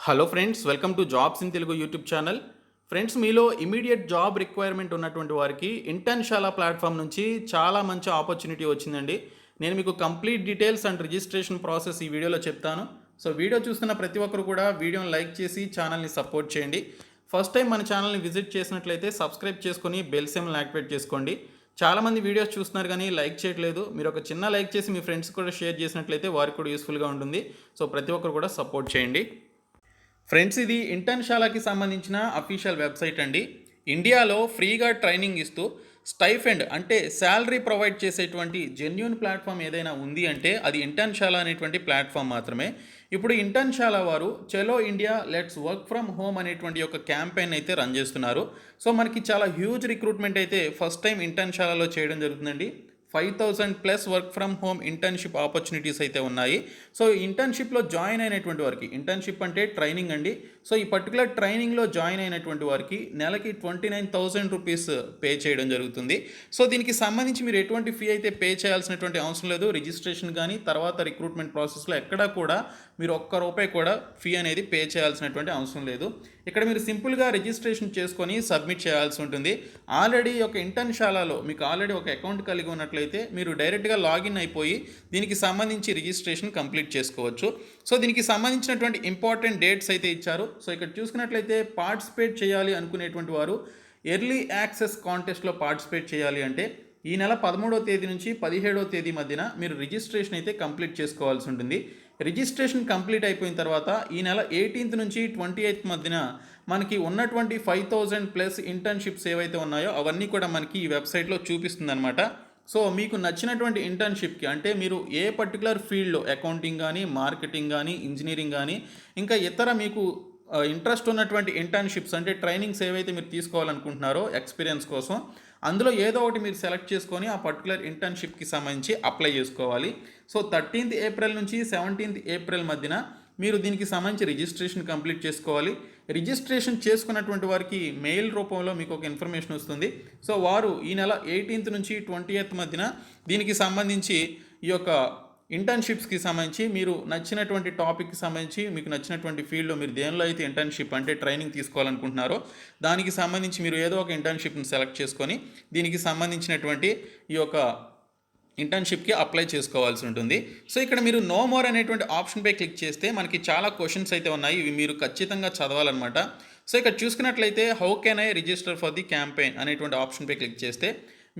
Hello friends, welcome to jobs in Telugu YouTube channel. Friends, మీలో immediate job requirement ఉన్నటువంటి వారికి ఇంటర్న్షాలా platform నుంచి చాలా మంచి ఆపర్చునిటీ వచ్చిందండి. నేను మీకు complete details and registration process ఈ వీడియోలో చెప్తాను. సో వీడియో చూస్తున్న ప్రతి ఒక్కరు కూడా వీడియోని లైక్ చేసి ఛానల్ని సపోర్ట్ చేయండి. ఫస్ట్ టైం మన ఛానల్ని విజిట్ చేసినట్లయితే సబ్స్క్రైబ్ చేసుకొని బెల్ సింబల్ని యాక్టివేట్ చేసుకోండి. చాలామంది వీడియోస్ చూస్తున్నారు కానీ లైక్ చేయట్లేదు. మీరు ఒక చిన్న లైక్ చేసి మీ ఫ్రెండ్స్ కూడా షేర్ చేసినట్లయితే వారికి కూడా యూస్ఫుల్గా ఉంటుంది. సో ప్రతి ఒక్కరు కూడా సపోర్ట్ చేయండి. ఫ్రెండ్స్, ఇది ఇంటర్న్షాలాకి సంబంధించిన అఫీషియల్ వెబ్సైట్ అండి. ఇండియాలో ఫ్రీగా ట్రైనింగ్ ఇస్తూ స్టైఫెండ్ అంటే శాలరీ ప్రొవైడ్ చేసేటువంటి జెన్యూన్ ప్లాట్ఫామ్ ఏదైనా ఉంది అంటే అది ఇంటర్న్షాలా అనేటువంటి ప్లాట్ఫామ్ మాత్రమే. ఇప్పుడు ఇంటర్న్షాలా వారు చలో India let's work from home అనేటువంటి ఒక క్యాంపెయిన్ అయితే రన్ చేస్తున్నారు. సో మనకి చాలా హ్యూజ్ రిక్రూట్మెంట్ అయితే ఫస్ట్ టైం ఇంటర్న్షాలాలో చేయడం జరుగుతుందండి. 5,000 plus work from home internship opportunities అయితే ఉన్నాయి. సో ఇంటర్న్షిప్లో జాయిన్ అయినటువంటి వారికి, ఇంటర్న్షిప్ అంటే ట్రైనింగ్ అండి. సో ఈ పర్టికులర్ ట్రైనింగ్లో జాయిన్ అయినటువంటి వారికి నెలకి 29,000 రూపీస్ పే చేయడం జరుగుతుంది. సో దీనికి సంబంధించి మీరు ఎటువంటి ఫీ అయితే పే చేయాల్సినటువంటి అవసరం లేదు. రిజిస్ట్రేషన్ కానీ తర్వాత రిక్రూట్మెంట్ ప్రాసెస్లో ఎక్కడా కూడా మీరు ఒక్క రూపాయి కూడా ఫీ అనేది పే చేయాల్సినటువంటి అవసరం లేదు. ఇక్కడ మీరు సింపుల్గా రిజిస్ట్రేషన్ చేసుకొని సబ్మిట్ చేయాల్సి ఉంటుంది. ఆల్రెడీ ఒక ఇంటర్న్షాలాలో మీకు ఆల్రెడీ ఒక అకౌంట్ కలిగి ఉన్నట్లయితే మీరు డైరెక్ట్గా లాగిన్ అయిపోయి దీనికి సంబంధించి రిజిస్ట్రేషన్ కంప్లీట్ చేసుకోవచ్చు. సో దీనికి సంబంధించినటువంటి ఇంపార్టెంట్ డేట్స్ అయితే ఇచ్చారు. సో ఇక్కడ చూసుకున్నట్లయితే పార్టిసిపేట్ చేయాలి అనుకునేటువంటి వారు ఎర్లీ యాక్సెస్ కాంటెస్ట్లో పార్టిసిపేట్ చేయాలి అంటే ఈ నెల 13వ తేదీ నుంచి 17వ తేదీ మధ్యన మీరు రిజిస్ట్రేషన్ అయితే కంప్లీట్ చేసుకోవాల్సి ఉంటుంది. రిజిస్ట్రేషన్ కంప్లీట్ అయిపోయిన తర్వాత ఈ నెల 18th నుంచి 28th మధ్యన మనకి ఉన్నటువంటి 5,000 ప్లస్ ఇంటర్న్షిప్స్ ఏవైతే ఉన్నాయో అవన్నీ కూడా మనకి ఈ వెబ్సైట్లో చూపిస్తుంది అనమాట. సో మీకు నచ్చినటువంటి ఇంటర్న్షిప్కి అంటే మీరు ఏ పర్టికులర్ ఫీల్డ్లో అకౌంటింగ్ కానీ, మార్కెటింగ్ కానీ, ఇంజనీరింగ్ కానీ ఇంకా ఇతర మీకు ఇంట్రెస్ట్ ఉన్నటువంటి ఇంటర్న్షిప్స్ అంటే ట్రైనింగ్స్ ఏవైతే మీరు తీసుకోవాలనుకుంటున్నారో ఎక్స్పీరియన్స్ కోసం అందులో ఏదో ఒకటి మీరు సెలెక్ట్ చేసుకొని ఆ పర్టికులర్ ఇంటర్న్షిప్కి సంబంధించి అప్లై చేసుకోవాలి. సో 13th ఏప్రిల్ నుంచి 17th ఏప్రిల్ మధ్యన మీరు దీనికి సంబంధించి రిజిస్ట్రేషన్ కంప్లీట్ చేసుకోవాలి. రిజిస్ట్రేషన్ చేసుకున్నటువంటి వారికి మెయిల్ రూపంలో మీకు ఒక ఇన్ఫర్మేషన్ వస్తుంది. సో వారు ఈ నెల 18th నుంచి 20th మధ్యన దీనికి సంబంధించి ఈ యొక్క ఇంటర్న్షిప్స్కి సంబంధించి మీరు నచ్చినటువంటి టాపిక్కి సంబంధించి మీకు నచ్చినటువంటి ఫీల్డ్లో మీరు దేనిలో అయితే ఇంటర్న్షిప్ అంటే ట్రైనింగ్ తీసుకోవాలనుకుంటున్నారో దానికి సంబంధించి మీరు ఏదో ఒక ఇంటర్న్షిప్ని సెలెక్ట్ చేసుకొని దీనికి సంబంధించినటువంటి ఈ యొక్క ఇంటర్న్షిప్కి అప్లై చేసుకోవాల్సి ఉంటుంది. సో ఇక్కడ మీరు నో మోర్ అనేటువంటి ఆప్షన్పై క్లిక్ చేస్తే మనకి చాలా క్వశ్చన్స్ అయితే ఉన్నాయి. ఇవి మీరు ఖచ్చితంగా చదవాలన్నమాట. సో ఇక్కడ చూసుకున్నట్లయితే how can I register for the campaign అనేటువంటి ఆప్షన్పై క్లిక్ చేస్తే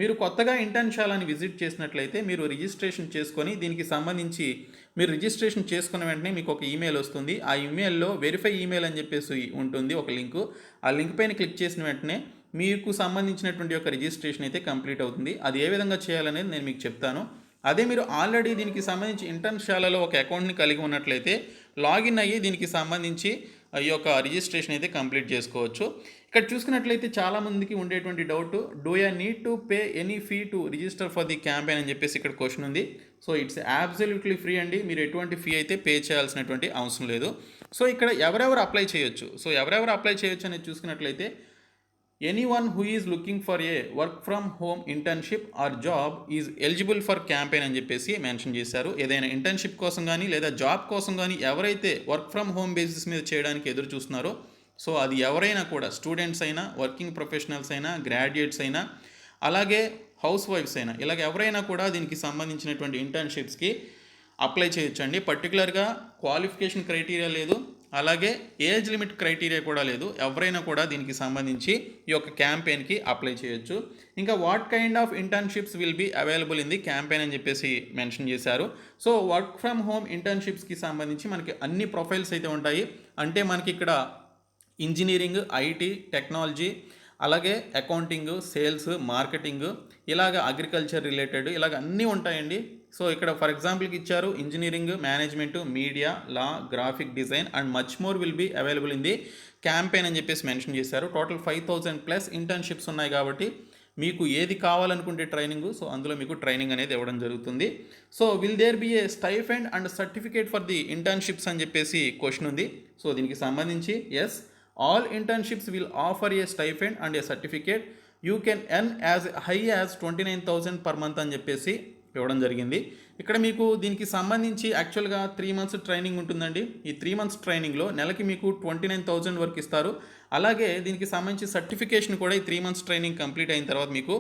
మీరు కొత్తగా ఇంటర్న్షాలాని విజిట్ చేసినట్లయితే మీరు రిజిస్ట్రేషన్ చేసుకొని దీనికి సంబంధించి మీరు రిజిస్ట్రేషన్ చేసుకున్న వెంటనే మీకు ఒక ఈమెయిల్ వస్తుంది. ఆ ఈమెయిల్లో వెరిఫై ఈమెయిల్ అని చెప్పేసి ఉంటుంది ఒక లింకు. ఆ లింక్ పైన క్లిక్ చేసిన వెంటనే మీకు సంబంధించినటువంటి ఒక రిజిస్ట్రేషన్ అయితే కంప్లీట్ అవుతుంది. అది ఏ విధంగా చేయాలనేది నేను మీకు చెప్తాను. అదే మీరు ఆల్రెడీ దీనికి సంబంధించి ఇంటర్న్షాలలో ఒక అకౌంట్ని కలిగి ఉన్నట్లయితే లాగిన్ అయ్యి దీనికి సంబంధించి ఈ యొక్క రిజిస్ట్రేషన్ అయితే కంప్లీట్ చేసుకోవచ్చు. ఇక్కడ చూసుకున్నట్లయితే చాలామందికి ఉండేటువంటి doubt, do I need to pay any fee to register for the campaign అని చెప్పేసి ఇక్కడ క్వశ్చన్ ఉంది. సో ఇట్స్ అబ్సల్యూట్లీ ఫ్రీ అండి. మీరు ఎటువంటి ఫీ అయితే పే చేయాల్సినటువంటి అవసరం లేదు. సో ఇక్కడ ఎవరెవరు అప్లై చేయొచ్చు, సో ఎవరెవరు అప్లై చేయొచ్చు అనేది చూసుకున్నట్లయితే anyone who is looking for a work from home internship or job is eligible for campaign అని చెప్పేసి మెన్షన్ చేశారు. ఏదైనా ఇంటర్న్షిప్ కోసం కానీ లేదా జాబ్ కోసం కానీ ఎవరైతే వర్క్ ఫ్రమ్ హోమ్ బేసిస్ మీద చేయడానికి ఎదురు చూస్తున్నారో సో అది ఎవరైనా కూడా స్టూడెంట్స్ అయినా, వర్కింగ్ ప్రొఫెషనల్స్ అయినా, గ్రాడ్యుయేట్స్ అయినా, అలాగే హౌస్ వైఫ్స్ అయినా ఇలాగ ఎవరైనా కూడా దీనికి సంబంధించినటువంటి ఇంటర్న్షిప్స్కి అప్లై చేయొచ్చండి. పర్టికులర్గా క్వాలిఫికేషన్ క్రైటీరియా లేదు, అలాగే ఏజ్ లిమిట్ క్రైటీరియా కూడా లేదు. ఎవరైనా కూడా దీనికి సంబంధించి ఈ యొక్క క్యాంపెయిన్కి అప్లై చేయొచ్చు. ఇంకా what kind of internships will be available in the campaign అని చెప్పేసి మెన్షన్ చేశారు. సో వర్క్ ఫ్రమ్ హోమ్ ఇంటర్న్షిప్స్కి సంబంధించి మనకి అన్ని ప్రొఫైల్స్ అయితే ఉంటాయి. అంటే మనకి ఇక్కడ ఇంజనీరింగ్, ఐటీ, టెక్నాలజీ, అలాగే అకౌంటింగ్, సేల్స్, మార్కెటింగ్, ఇలాగ అగ్రికల్చర్ రిలేటెడ్ ఇలాగ అన్నీ ఉంటాయండి. సో ఇక్కడ ఫర్ ఎగ్జాంపుల్కి ఇచ్చారు engineering, management, media, law, graphic design and much more will be available in the campaign అని చెప్పేసి మెన్షన్ చేశారు. టోటల్ 5,000 ప్లస్ ఇంటర్న్షిప్స్ ఉన్నాయి కాబట్టి మీకు ఏది కావాలనుకుంటే ట్రైనింగ్, సో అందులో మీకు ట్రైనింగ్ అనేది ఇవ్వడం జరుగుతుంది. So will there be a stipend and certificate for the internships అని చెప్పేసి క్వశ్చన్ ఉంది. సో దీనికి సంబంధించి yes, all internships will offer a stipend and a certificate. You can earn as high as 29,000 per month అని చెప్పేసి ఇవ్వడం జరిగింది. ఇక్కడ మీకు దీనికి సంబంధించి యాక్చువల్గా 3 మంత్స్ ట్రైనింగ్ ఉంటుందండి. ఈ 3 మంత్స్ ట్రైనింగ్లో నెలకి మీకు 29,000 వరకు ఇస్తారు. అలాగే దీనికి సంబంధించి సర్టిఫికేషన్ కూడా ఈ 3 మంత్స్ ట్రైనింగ్ కంప్లీట్ అయిన తర్వాత మీకు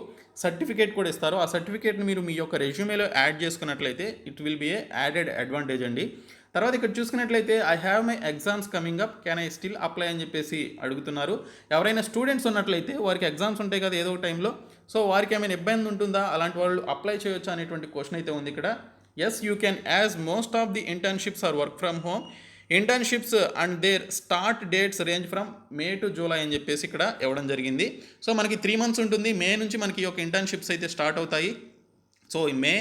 సర్టిఫికేట్ కూడా ఇస్తారు. ఆ సర్టిఫికేట్ని మీరు మీ యొక్క రెజ్యూమేలో యాడ్ చేసుకున్నట్లయితే it will be A added advantage అండి. తర్వాత ఇక్కడ చూసుకున్నట్లయితే I have my exams coming up, can I still apply అని చెప్పేసి అడుగుతున్నారు. ఎవరైనా స్టూడెంట్స్ ఉన్నట్లయితే వారికి ఎగ్జామ్స్ ఉంటాయి కదా ఏదో ఒక టైంలో, సో వారికి ఏమైనా ఇబ్బంది ఉంటుందా, అలాంటి వాళ్ళు అప్లై చేయొచ్చా అనేటువంటి క్వశ్చన్ అయితే ఉంది ఇక్కడ. Yes you can, as most of the internships are work from home. Internships and their start dates range from May to July అని చెప్పేసి ఇక్కడ ఇవ్వడం జరిగింది. సో మనకి 3 మంత్స్ ఉంటుంది. మే నుంచి మనకి ఒక ఇంటర్న్షిప్స్ అయితే స్టార్ట్ అవుతాయి. సో మే,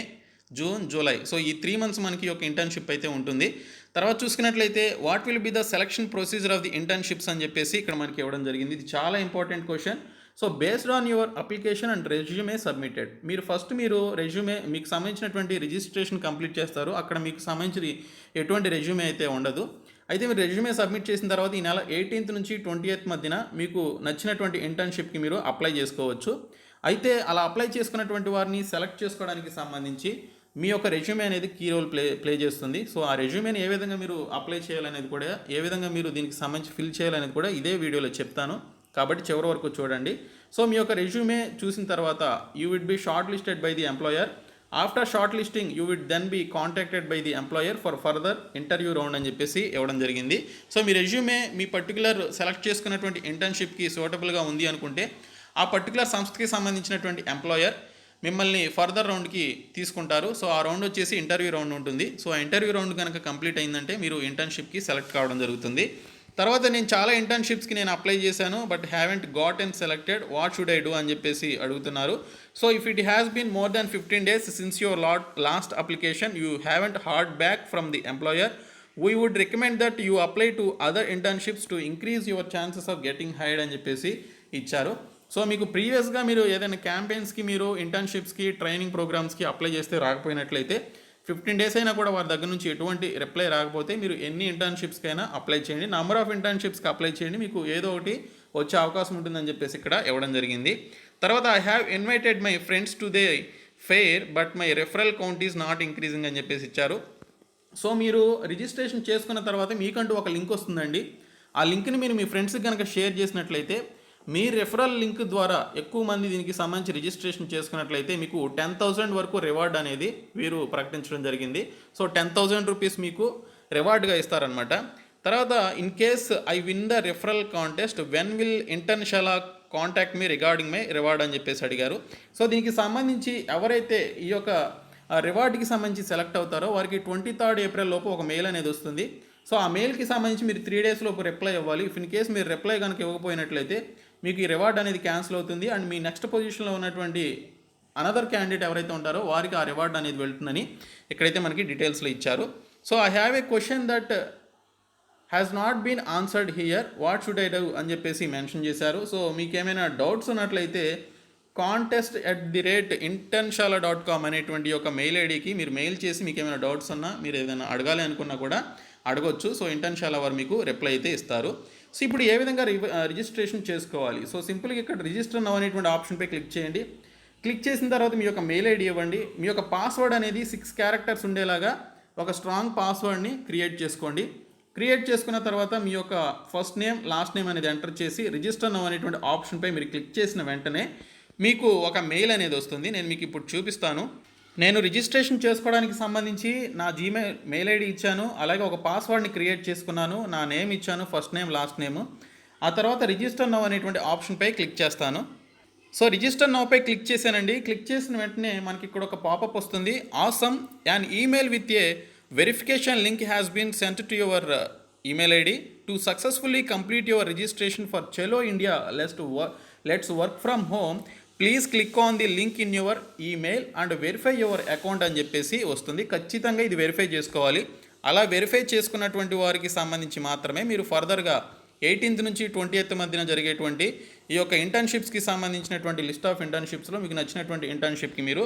జూన్, జూలై, సో ఈ 3 మంత్స్ మనకి ఒక ఇంటర్న్షిప్ అయితే ఉంటుంది. తర్వాత చూసుకున్నట్లయితే what will be the selection procedure of the internships అని చెప్పేసి ఇక్కడ మనకి ఇవ్వడం జరిగింది. ఇది చాలా important question. So based on your application and resume submitted, మీరు ఫస్ట్ రెజ్యూమే మీకు సంబంధించినటువంటి రిజిస్ట్రేషన్ కంప్లీట్ చేస్తారు. అక్కడ మీకు సంబంధించి ఎటువంటి రెజ్యూమే అయితే ఉండదు. అయితే మీరు రెజ్యూమే సబ్మిట్ చేసిన తర్వాత ఈ నెల 18th నుంచి 20th మధ్యన మీకు నచ్చినటువంటి ఇంటర్న్షిప్కి మీరు అప్లై చేసుకోవచ్చు. అయితే అలా అప్లై చేసుకున్నటువంటి వారిని సెలెక్ట్ చేసుకోవడానికి సంబంధించి మీ యొక్క రెజ్యూమే అనేది కీ రోల్ ప్లే చేస్తుంది. సో ఆ రెజ్యూమేని ఏ విధంగా మీరు అప్లై చేయాలనేది కూడా, ఏ విధంగా మీరు దీనికి సంబంధించి ఫిల్ చేయాలనేది కూడా ఇదే వీడియోలో చెప్తాను. కాబట్టి చివరి వరకు చూడండి. సో మీ యొక్క రెజ్యూమే చూసిన తర్వాత you will be shortlisted by the employer. After shortlisting you will then be contacted by the employer for further interview round అని చెప్పేసి ఇవ్వడం జరిగింది. సో మీ రెజ్యూమే మీ పర్టికులర్ సెలెక్ట్ చేసుకున్నటువంటి ఇంటర్న్షిప్కి సూటబుల్గా ఉంది అనుకుంటే ఆ పర్టికులర్ సంస్థకి సంబంధించినటువంటి ఎంప్లాయర్ మిమ్మల్ని ఫర్దర్ రౌండ్కి తీసుకుంటారు. సో ఆ రౌండ్ వచ్చేసి ఇంటర్వ్యూ రౌండ్ ఉంటుంది. సో ఆ ఇంటర్వ్యూ రౌండ్ కనుక కంప్లీట్ అయిందంటే మీరు ఇంటర్న్షిప్కి సెలెక్ట్ కావడం జరుగుతుంది. తర్వాత నేను చాలా ఇంటర్న్షిప్స్కి నేను అప్లై చేశాను but haven't got and selected, what should I do అని చెప్పేసి అడుగుతున్నారు. So if it has been more than 15 days since your last application, you haven't heard back from the employer, we would recommend that you apply to other internships to increase your chances of getting hired అని చెప్పేసి ఇచ్చారు. So మీకు ప్రీవియస్గా మీరు ఏదైనా క్యాంపెయిన్స్కి, మీరు ఇంటర్న్షిప్స్కి, training ప్రోగ్రామ్స్కి apply చేస్తే రాకపోయినట్లయితే 15 days అయినా కూడా వారి దగ్గర నుంచి ఎటువంటి రిప్లై రాకపోతే మీరు ఎన్ని ఇంటర్న్షిప్స్కైనా అప్లై చేయండి, నెంబర్ ఆఫ్ ఇంటర్న్షిప్స్కి అప్లై చేయండి, మీకు ఏదో ఒకటి వచ్చే అవకాశం ఉంటుందని చెప్పేసి ఇక్కడ ఇవ్వడం జరిగింది. తర్వాత I have invited my friends to they fair but my referral count is not increasing అని చెప్పేసి ఇచ్చారు. సో మీరు రిజిస్ట్రేషన్ చేసుకున్న తర్వాత మీకంటూ ఒక లింక్ వస్తుందండి. ఆ లింక్ని మీరు మీ ఫ్రెండ్స్కి కనుక షేర్ చేసినట్లయితే, మీ రెఫరల్ లింక్ ద్వారా ఎక్కువ మంది దీనికి సంబంధించి రిజిస్ట్రేషన్ చేసుకున్నట్లయితే మీకు 10,000 వరకు రివార్డ్ అనేది వీరు ప్రకటించడం జరిగింది. సో 10,000 రూపీస్ మీకు రివార్డ్గా ఇస్తారనమాట. తర్వాత in case I win the referral contest when will Internshala contact me regarding my reward అని చెప్పేసి అడిగారు. సో దీనికి సంబంధించి ఎవరైతే ఈ యొక్క రివార్డ్కి సంబంధించి సెలెక్ట్ అవుతారో వారికి 23rd April లోపు ఒక మెయిల్ అనేది వస్తుంది. సో ఆ మెయిల్కి సంబంధించి మీరు 3 days లోపు రిప్లై ఇవ్వాలి. ఇఫ్ ఇన్ కేస్ మీరు రిప్లై కనుక ఇవ్వకపోయినట్లయితే మీకు ఈ రివార్డ్ అనేది క్యాన్సిల్ అవుతుంది అండ్ మీ నెక్స్ట్ పొజిషన్లో ఉన్నటువంటి అనదర్ క్యాండిడేట్ ఎవరైతే ఉంటారో వారికి ఆ రివార్డ్ అనేది వెళ్తుందని ఇక్కడైతే మనకి డీటెయిల్స్లో ఇచ్చారు. So I have a question that has not been answered here, what should I do అని చెప్పేసి మెన్షన్ చేశారు. సో మీకు ఏమైనా డౌట్స్ ఉన్నట్లయితే contest@internshala.com అనేటువంటి ఒక మెయిల్ ఐడికి మీరు మెయిల్ చేసి మీకు ఏమైనా డౌట్స్ ఉన్నా, మీరు ఏదైనా అడగాలి అనుకున్నా కూడా అడగొచ్చు. సో ఇంటర్న్షాలా వారు మీకు రిప్లై అయితే ఇస్తారు. సో ఇప్పుడు ఏ విధంగా రిజిస్ట్రేషన్ చేసుకోవాలి? సో సింపుల్గా ఇక్కడ రిజిస్టర్ నౌ అనేటువంటి ఆప్షన్పై క్లిక్ చేయండి. క్లిక్ చేసిన తర్వాత మీ యొక్క మెయిల్ ఐడి ఇవ్వండి. మీ యొక్క పాస్వర్డ్ అనేది 6 characters ఉండేలాగా ఒక స్ట్రాంగ్ పాస్వర్డ్ని క్రియేట్ చేసుకోండి. క్రియేట్ చేసుకున్న తర్వాత మీ యొక్క ఫస్ట్ నేమ్, లాస్ట్ నేమ్ అనేది ఎంటర్ చేసి రిజిస్టర్ నౌ అనేటువంటి ఆప్షన్పై మీరు క్లిక్ చేసిన వెంటనే మీకు ఒక మెయిల్ అనేది వస్తుంది. నేను మీకు ఇప్పుడు చూపిస్తాను. నేను రిజిస్ట్రేషన్ చేసుకోవడానికి సంబంధించి నా జీమెయిల్ మెయిల్ ఐడి ఇచ్చాను, అలాగే ఒక పాస్వర్డ్ని క్రియేట్ చేసుకున్నాను, నా నేమ్ ఇచ్చాను, ఫస్ట్ నేమ్, లాస్ట్ నేమ్. ఆ తర్వాత రిజిస్టర్ నౌ అనేటువంటి ఆప్షన్పై క్లిక్ చేస్తాను. సో రిజిస్టర్ నౌపై క్లిక్ చేశానండి. క్లిక్ చేసిన వెంటనే మనకి ఇక్కడ ఒక పాపప్ వస్తుంది. Awesome an email with a verification link has been sent to your email ID to successfully complete your registration for Chalo India let's work from home, please click on the link in your email and verify your account అని చెప్పేసి వస్తుంది. ఖచ్చితంగా ఇది verify చేసుకోవాలి. అలా verify చేసుకున్నటువంటి వారికి సంబంధించి మాత్రమే మీరు ఫర్దర్గా 18th నుంచి 20th మధ్యన జరిగేటువంటి ఈ యొక్క ఇంటర్న్షిప్స్కి సంబంధించినటువంటి లిస్ట్ ఆఫ్ ఇంటర్న్షిప్స్లో మీకు నచ్చినటువంటి ఇంటర్న్షిప్కి మీరు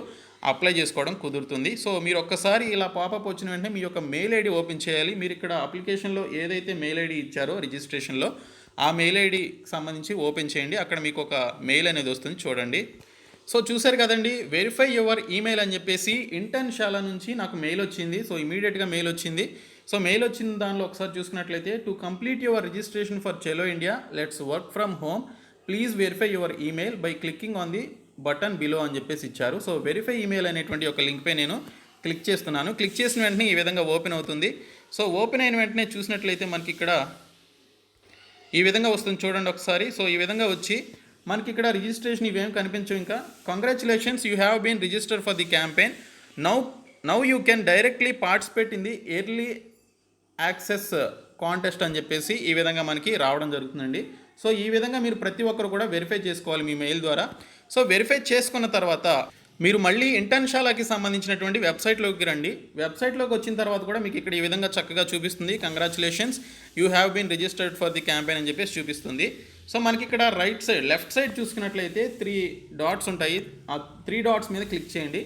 అప్లై చేసుకోవడం కుదురుతుంది. సో మీరు ఒక్కసారి ఇలా పాపప్ వచ్చిన వెంటనే మీ యొక్క మెయిల్ ఐడి ఓపెన్ చేయాలి. మీరు ఇక్కడ అప్లికేషన్లో ఏదైతే మెయిల్ ఐడి ఇచ్చారో రిజిస్ట్రేషన్లో ఆ మెయిల్ ఐడికి సంబంధించి ఓపెన్ చేయండి. అక్కడ మీకు ఒక మెయిల్ అనేది వస్తుంది చూడండి. సో చూసారు కదండి, వెరిఫై యువర్ ఈమెయిల్ అని చెప్పేసి ఇంటర్న్షాలా నుంచి నాకు మెయిల్ వచ్చింది. సో ఇమీడియట్గా మెయిల్ వచ్చింది. సో మెయిల్ వచ్చిన దానిలో ఒకసారి చూసుకున్నట్లయితే, to complete your registration for Chalo India let's work from home please verify your email by clicking on the button below అని చెప్పేసి ఇచ్చారు. సో వెరిఫై ఈమెయిల్ అనేటువంటి ఒక లింక్పై నేను క్లిక్ చేస్తున్నాను. క్లిక్ చేసిన వెంటనే ఈ విధంగా ఓపెన్ అవుతుంది. సో ఓపెన్ అయిన వెంటనే చూసినట్లయితే మనకి ఇక్కడ ఈ విధంగా వస్తుంది చూడండి ఒకసారి. సో ఈ విధంగా వచ్చి మనకి ఇక్కడ రిజిస్ట్రేషన్ ఇవేం కనిపించవు. ఇంకా congratulations, you have been registered for the campaign, now you can directly participate in the early access contest అని చెప్పేసి ఈ విధంగా మనకి రావడం జరుగుతుందండి. సో ఈ విధంగా మీరు ప్రతి ఒక్కరు కూడా వెరిఫై చేసుకోవాలి మీ మెయిల్ ద్వారా. సో వెరిఫై చేసుకున్న తర్వాత మీరు మళ్ళీ ఇంటర్న్షాలాకి సంబంధించినటువంటి వెబ్సైట్లోకి రండి. వెబ్సైట్లోకి వచ్చిన తర్వాత కూడా మీకు ఇక్కడ ఈ విధంగా చక్కగా చూపిస్తుంది, congratulations you have been registered for the campaign అని చెప్పేసి చూపిస్తుంది. సో మనకి ఇక్కడ రైట్ సైడ్ లెఫ్ట్ సైడ్ చూసుకున్నట్లయితే 3 డాట్స్ ఉంటాయి. ఆ 3 డాట్స్ మీద క్లిక్ చేయండి.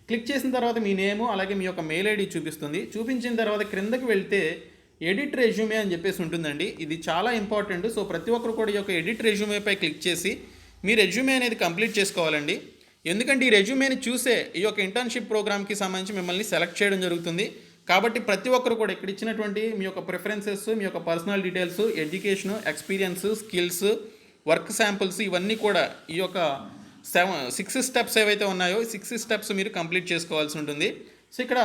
క్లిక్ చేసిన తర్వాత మీ నేము అలాగే మీ యొక్క మెయిల్ ఐడి చూపిస్తుంది. చూపించిన తర్వాత క్రిందకి వెళ్తే ఎడిట్ రెజ్యూమే అని చెప్పేసి ఉంటుందండి. ఇది చాలా ఇంపార్టెంట్. సో ప్రతి ఒక్కరు కూడా ఈ యొక్క ఎడిట్ రెజ్యూమేపై క్లిక్ చేసి మీ రెజ్యూమే అనేది కంప్లీట్ చేసుకోవాలండి. ఎందుకంటే ఈ రెజ్యూమేని చూసే ఈ యొక్క ఇంటర్న్షిప్ ప్రోగ్రామ్కి సంబంధించి మిమ్మల్ని సెలెక్ట్ చేయడం జరుగుతుంది. కాబట్టి ప్రతి ఒక్కరు కూడా ఇక్కడ ఇచ్చినటువంటి మీ యొక్క ప్రిఫరెన్సెస్, మీ యొక్క personal details, education, experience, skills, work samples ఇవన్నీ కూడా ఈ యొక్క 6 స్టెప్స్ ఏవైతే ఉన్నాయో 6 స్టెప్స్ మీరు కంప్లీట్ చేసుకోవాల్సి ఉంటుంది. సో ఇక్కడ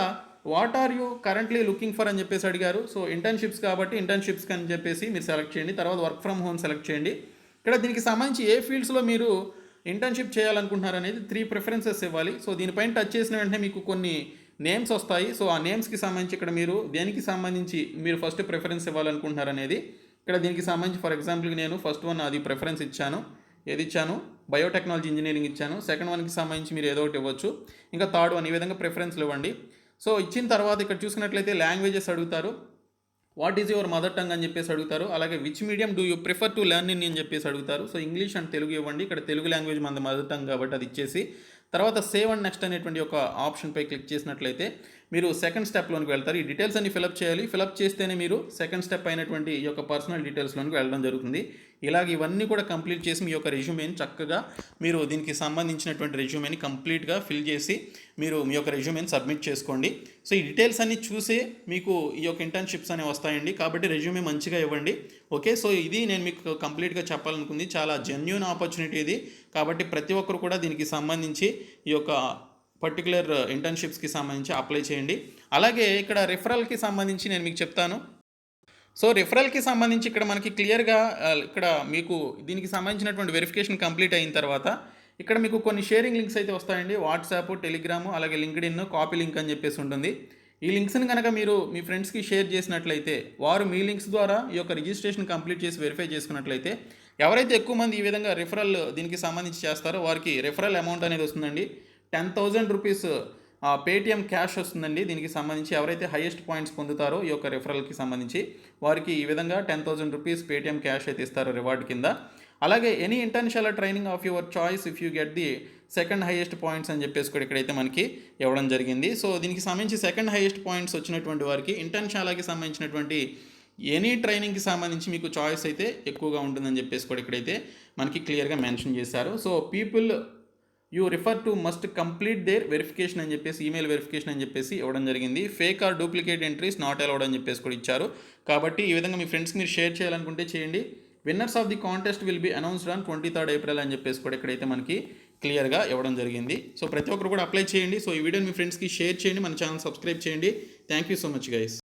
what are you currently looking for అని చెప్పేసి అడిగారు. సో ఇంటర్న్షిప్స్ కాబట్టి ఇంటర్న్షిప్స్కి అని చెప్పేసి మీరు సెలెక్ట్ చేయండి. తర్వాత వర్క్ ఫ్రమ్ హోమ్ సెలెక్ట్ చేయండి. ఇక్కడ దీనికి సంబంధించి ఏ ఫీల్డ్స్లో మీరు ఇంటర్న్షిప్ చేయాలనుకుంటున్నారు అనేది 3 ప్రిఫరెన్సెస్ ఇవ్వాలి. సో దీనిపైన టచ్ చేసిన వెంటనే మీకు కొన్ని నేమ్స్ వస్తాయి. సో ఆ నేమ్స్కి సంబంధించి ఇక్కడ మీరు దేనికి సంబంధించి మీరు ఫస్ట్ ప్రిఫరెన్స్ ఇవ్వాలనుకుంటున్నారు అనేది ఇక్కడ దీనికి సంబంధించి ఫర్ ఎగ్జాంపుల్కి నేను ఫస్ట్ వన్ అది ప్రిఫరెన్స్ ఇచ్చాను. ఏది ఇచ్చాను? బయోటెక్నాలజీ ఇంజనీరింగ్ ఇచ్చాను. సెకండ్ వన్కి సంబంధించి మీరు ఏదో ఒకటి ఇవ్వచ్చు. ఇంకా థర్డ్ వన్ ఈ విధంగా ప్రిఫరెన్స్లు ఇవ్వండి. సో ఇచ్చిన తర్వాత ఇక్కడ చూసుకున్నట్లయితే లాంగ్వేజెస్ అడుగుతారు. What is your mother tongue అని చెప్పేసి అడుగుతారు. అలాగే which medium do you prefer to learn in అని చెప్పేసి అడుగుతారు. సో ఇంగ్లీష్ అండ్ తెలుగు ఇవ్వండి. ఇక్కడ తెలుగు లాంగ్వేజ్ మన మదర్ టంగ్ కాబట్టి అది ఇచ్చేసి తర్వాత సేవ్ అండ్ నెక్స్ట్ అనేటువంటి ఒక ఆప్షన్పై క్లిక్ చేసినట్లయితే మీరు సెకండ్ స్టెప్లోనికి వెళ్తారు. ఈ డీటెయిల్స్ అన్ని ఫిలప్ చేయాలి. ఫిలప్ చేస్తేనే మీరు సెకండ్ స్టెప్ అయినటువంటి ఈ యొక్క పర్సనల్ డీటెయిల్స్లోనికి వెళ్ళడం జరుగుతుంది. ఇలాగ ఇవన్నీ కూడా కంప్లీట్ చేసి మీ యొక్క రెజ్యూమేని చక్కగా మీరు దీనికి సంబంధించినటువంటి రెజ్యూమేని కంప్లీట్గా ఫిల్ చేసి మీరు మీ యొక్క రెజ్యూమేని సబ్మిట్ చేసుకోండి. సో ఈ డీటెయిల్స్ అన్ని చూసే మీకు ఈ యొక్క ఇంటర్న్షిప్స్ అనేవి వస్తాయండి. కాబట్టి రెజ్యూమే మంచిగా ఇవ్వండి. ఓకే, సో ఇది నేను మీకు కంప్లీట్గా చెప్పాలనుకుంది. చాలా జెన్యూన్ ఆపర్చునిటీ ఇది. కాబట్టి ప్రతి ఒక్కరు కూడా దీనికి సంబంధించి ఈ యొక్క పర్టికులర్ ఇంటర్న్షిప్స్కి సంబంధించి అప్లై చేయండి. అలాగే ఇక్కడ రిఫరల్కి సంబంధించి నేను మీకు చెప్తాను. సో రిఫరల్కి సంబంధించి ఇక్కడ మనకి క్లియర్గా ఇక్కడ మీకు దీనికి సంబంధించినటువంటి వెరిఫికేషన్ కంప్లీట్ అయిన తర్వాత ఇక్కడ మీకు కొన్ని షేరింగ్ లింక్స్ అయితే వస్తాయండి. వాట్సాప్, టెలిగ్రాము, అలాగే లింక్డ్ఇన్, కాపీ లింక్ అని చెప్పేసి ఉంటుంది. ఈ లింక్స్ని కనుక మీరు మీ ఫ్రెండ్స్కి షేర్ చేసినట్లయితే వారు మీ లింక్స్ ద్వారా ఈ యొక్క రిజిస్ట్రేషన్ కంప్లీట్ చేసి వెరిఫై చేసుకున్నట్లయితే ఎవరైతే ఎక్కువ మంది ఈ విధంగా రిఫరల్ దీనికి సంబంధించి చేస్తారో వారికి రిఫరల్ అమౌంట్ అనేది వస్తుందండి. 10,000 రూపీస్ పేటిఎం క్యాష్ వస్తుందండి. దీనికి సంబంధించి ఎవరైతే హైయెస్ట్ పాయింట్స్ పొందుతారో ఈ యొక్క రిఫరల్కి సంబంధించి వారికి ఈ విధంగా 10,000 రూపీస్ పేటిఎం క్యాష్ అయితే ఇస్తారు రివార్డ్ కింద. అలాగే any internship training of your choice if you get the second highest points అని చెప్పేసి కూడా ఇక్కడైతే మనకి ఇవ్వడం జరిగింది. సో దీనికి సంబంధించి సెకండ్ హైయెస్ట్ పాయింట్స్ వచ్చినటువంటి వారికి ఇంటర్న్షియల్కి సంబంధించినటువంటి ఎనీ ట్రైనింగ్కి సంబంధించి మీకు చాయిస్ అయితే ఎక్కువగా ఉంటుందని చెప్పేసి కూడా ఇక్కడైతే మనకి క్లియర్గా మెన్షన్ చేశారు. So people you refer to must complete there verification అని చెప్పేసి ఈమెయిల్ వెరిఫికేషన్ అని చెప్పేసి ఇవ్వడం జరిగింది. Fake are duplicate entries not allowed అని చెప్పేసి కూడా ఇచ్చారు. కాబట్టి ఈ విధంగా మీ ఫ్రెండ్స్కి మీరు షేర్ చేయాలనుకుంటే చేయండి. Winners of the contest will be announced on 23rd April అని చెప్పేసి కూడా ఇక్కడైతే మనకి క్లియర్గా ఇవ్వడం జరిగింది. సో ప్రతి ఒక్కరు కూడా అప్లై చేయండి. సో ఈ వీడియోని మీ ఫ్రెండ్స్కి షేర్ చేయండి. మన ఛానల్ సబ్స్క్రైబ్ చేయండి. Thank you so much guys.